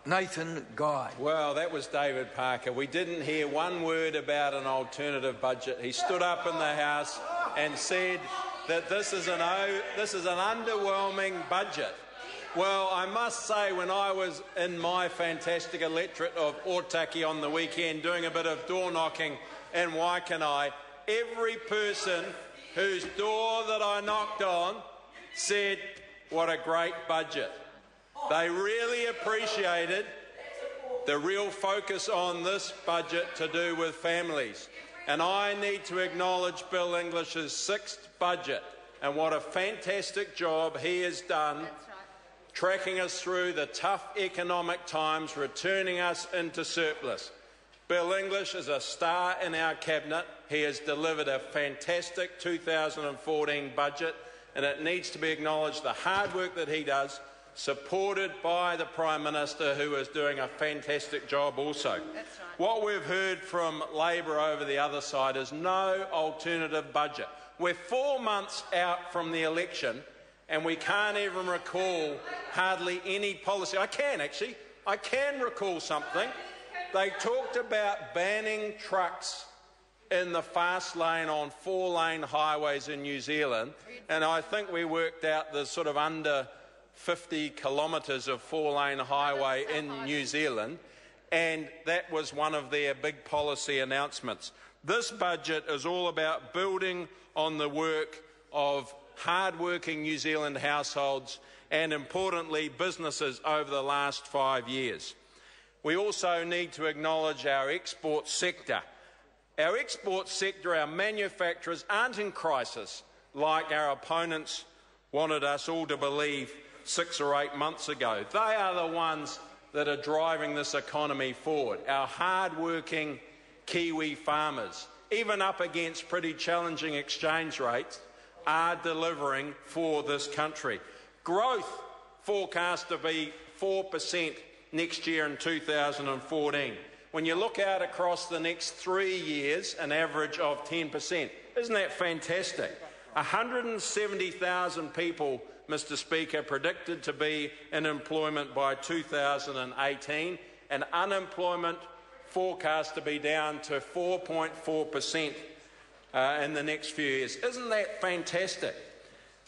Nathan Guy. Well, that was David Parker. We didn't hear one word about an alternative budget. He stood up in the House and said that this is an underwhelming budget. Well, I must say, when I was in my fantastic electorate of Otaki on the weekend doing a bit of door knocking in Waikanae, every person whose door that I knocked on said, "What a great budget." They really appreciated the real focus on this budget to do with families. And I need to acknowledge Bill English's 6th budget and what a fantastic job he has done tracking us through the tough economic times, returning us into surplus. Bill English is a star in our cabinet. He has delivered a fantastic 2014 budget, and it needs to be acknowledged the hard work that he does, supported by the Prime Minister, who is doing a fantastic job also. That's right. What we've heard from Labor over the other side is no alternative budget. We're 4 months out from the election and we can't even recall hardly any policy. I can recall something. They talked about banning trucks in the fast lane on 4-lane highways in New Zealand, and I think we worked out the sort of under 50 kilometres of 4-lane highway in New Zealand, and that was one of their big policy announcements. This budget is all about building on the work of hard-working New Zealand households and, importantly, businesses over the last 5 years. We also need to acknowledge our export sector. Our export sector, our manufacturers, aren't in crisis like our opponents wanted us all to believe 6 or 8 months ago. They are the ones that are driving this economy forward. Our hard-working Kiwi farmers, even up against pretty challenging exchange rates, are delivering for this country. Growth forecast to be 4% next year in 2014. When you look out across the next 3 years, an average of 10%. Isn't that fantastic? 170,000 people, Mr Speaker, predicted to be in employment by 2018, and unemployment forecast to be down to 4.4% in the next few years. Isn't that fantastic?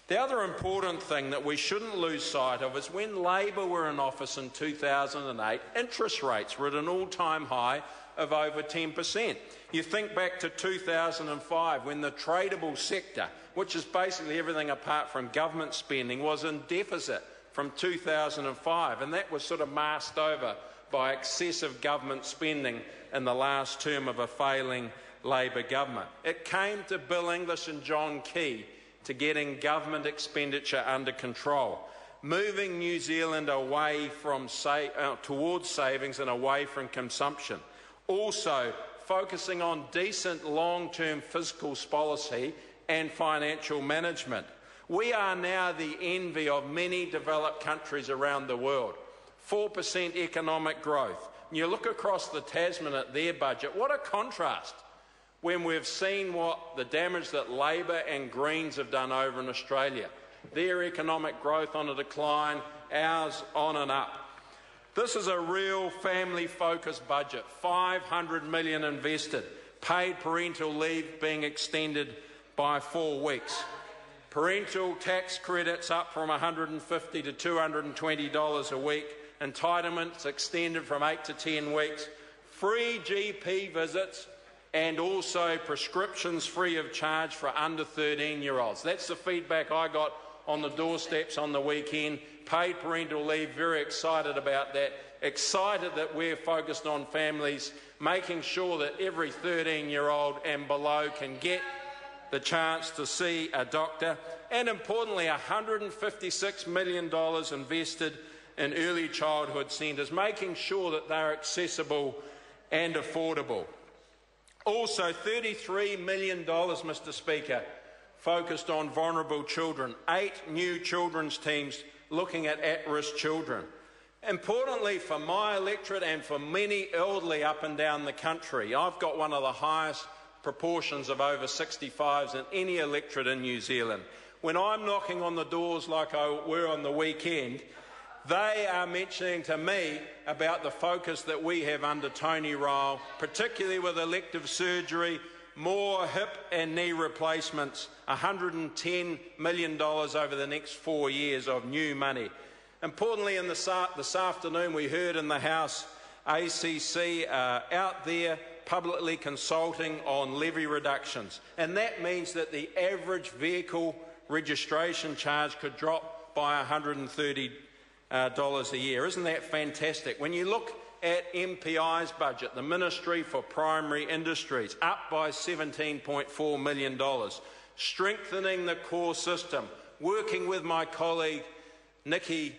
The other important thing that we shouldn't lose sight of is when Labor were in office in 2008, interest rates were at an all-time high of over 10%. You think back to 2005 when the tradable sector, which is basically everything apart from government spending, was in deficit from 2005, and that was sort of masked over by excessive government spending in the last term of a failing Labor government. It came to Bill English and John Key to getting government expenditure under control, moving New Zealand away from towards savings and away from consumption. Also, focusing on decent long-term fiscal policy and financial management. We are now the envy of many developed countries around the world. 4% economic growth. And you look across the Tasman at their budget, what a contrast when we've seen what the damage that Labor and Greens have done over in Australia. Their economic growth on a decline, ours on and up. This is a real family-focused budget. $500 million invested. Paid parental leave being extended by 4 weeks. Parental tax credits up from $150 to $220 a week. Entitlements extended from 8 to 10 weeks. Free GP visits and also prescriptions free of charge for under 13-year-olds. That's the feedback I got on the doorsteps on the weekend. Paid parental leave, very excited about that. Excited that we're focused on families, making sure that every 13-year-old and below can get the chance to see a doctor. And importantly, $156 million invested in early childhood centres, making sure that they're accessible and affordable. Also, $33 million, Mr Speaker, focused on vulnerable children. 8 new children's teams looking at risk children. Importantly for my electorate and for many elderly up and down the country, I've got one of the highest proportions of over 65s in any electorate in New Zealand. When I'm knocking on the doors like I were on the weekend, They are mentioning to me about the focus that we have under Tony Ryle, particularly with elective surgery, more hip and knee replacements, $110 million over the next 4 years of new money. Importantly, this afternoon we heard in the House ACC out there publicly consulting on levy reductions, and that means that the average vehicle registration charge could drop by $130 a year. Isn't that fantastic? When you look at MPI's budget, the Ministry for Primary Industries, up by $17.4 million, strengthening the core system, working with my colleague Nikki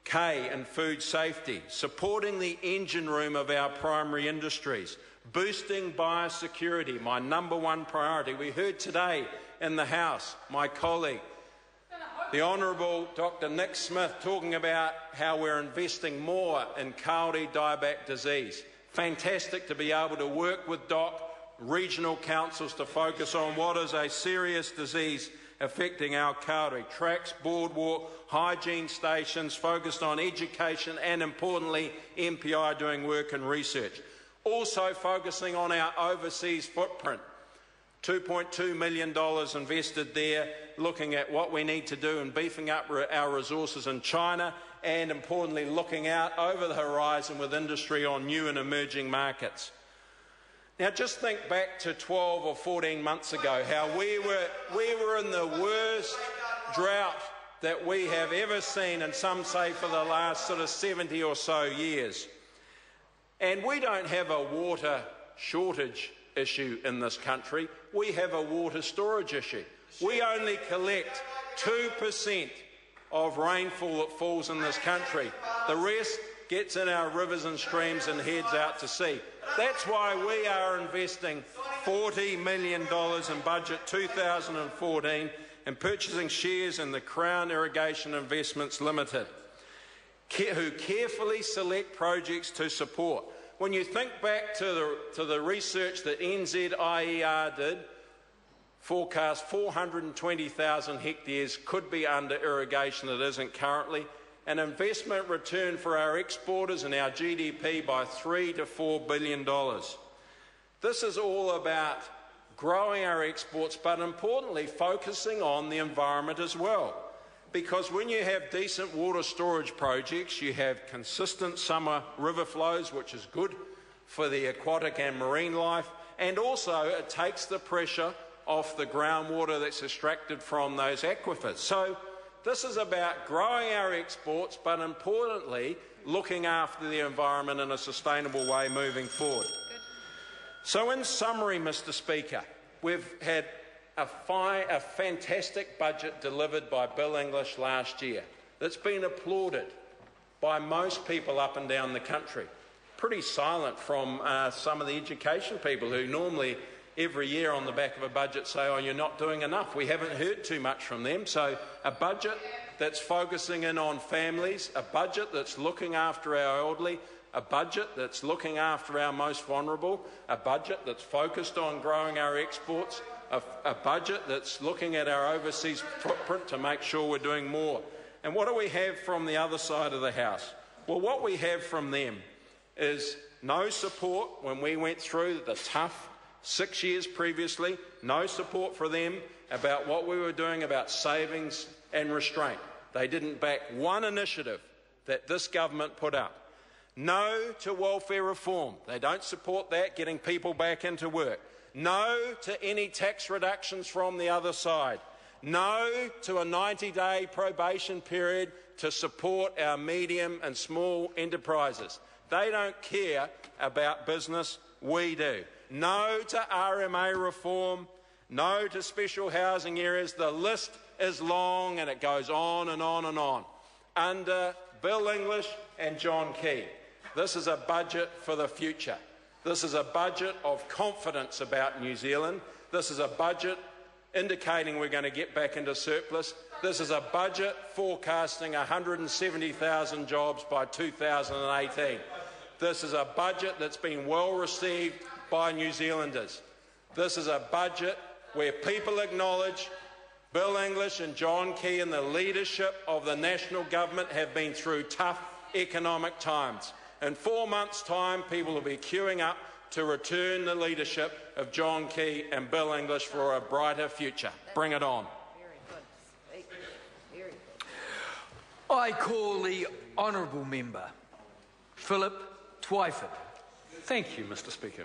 Kay in food safety, supporting the engine room of our primary industries, boosting biosecurity, my #1 priority. We heard today in the House, my colleague, the Honourable Dr Nick Smith, talking about how we're investing more in Kāori dieback disease. Fantastic to be able to work with DOC, regional councils to focus on what is a serious disease affecting our Kāori. Tracks, boardwalk, hygiene stations, focused on education and, importantly, MPI doing work and research. Also focusing on our overseas footprint. $2.2 million invested there, looking at what we need to do and beefing up our resources in China and, importantly, looking out over the horizon with industry on new and emerging markets. Now, just think back to 12 or 14 months ago, how we were in the worst drought that we have ever seen, and some say for the last sort of 70 or so years. And we don't have a water shortage issue in this country. We have a water storage issue. We only collect 2% of rainfall that falls in this country. The rest gets in our rivers and streams and heads out to sea. That's why we are investing $40 million in budget 2014 and purchasing shares in the Crown Irrigation Investments Limited, who carefully select projects to support. When you think back to the research that NZIER did, forecast 420,000 hectares could be under irrigation that isn't currently, an investment return for our exporters and our GDP by $3 to $4 billion. This is all about growing our exports, but importantly focusing on the environment as well. Because when you have decent water storage projects, you have consistent summer river flows, which is good for the aquatic and marine life, and also it takes the pressure off the groundwater that's extracted from those aquifers. So this is about growing our exports, but importantly, looking after the environment in a sustainable way moving forward. So in summary, Mr Speaker, we've had a fantastic budget delivered by Bill English last year that's been applauded by most people up and down the country. Pretty silent from some of the education people who normally every year on the back of a budget say, oh, you're not doing enough. We haven't heard too much from them. So a budget that's focusing in on families, a budget that's looking after our elderly, a budget that's looking after our most vulnerable, a budget that's focused on growing our exports, a budget that's looking at our overseas footprint to make sure we're doing more. And what do we have from the other side of the House? Well, what we have from them is no support when we went through the tough 6 years previously, no support for them about what we were doing about savings and restraint. They didn't back one initiative that this government put up. No to welfare reform. They don't support that, getting people back into work. No to any tax reductions from the other side. No to a 90-day probation period to support our medium and small enterprises. They don't care about business, we do. No to RMA reform, no to special housing areas. The list is long and it goes on and on and on. Under Bill English and John Key, this is a budget for the future. This is a budget of confidence about New Zealand. This is a budget indicating we're going to get back into surplus. This is a budget forecasting 170,000 jobs by 2018. This is a budget that's been well received by New Zealanders. This is a budget where people acknowledge Bill English and John Key and the leadership of the national government have been through tough economic times. In 4 months' time, people will be queuing up to return the leadership of John Key and Bill English for a brighter future. Bring it on. I call the honourable member, Philip Twyford. Thank you, Mr. Speaker.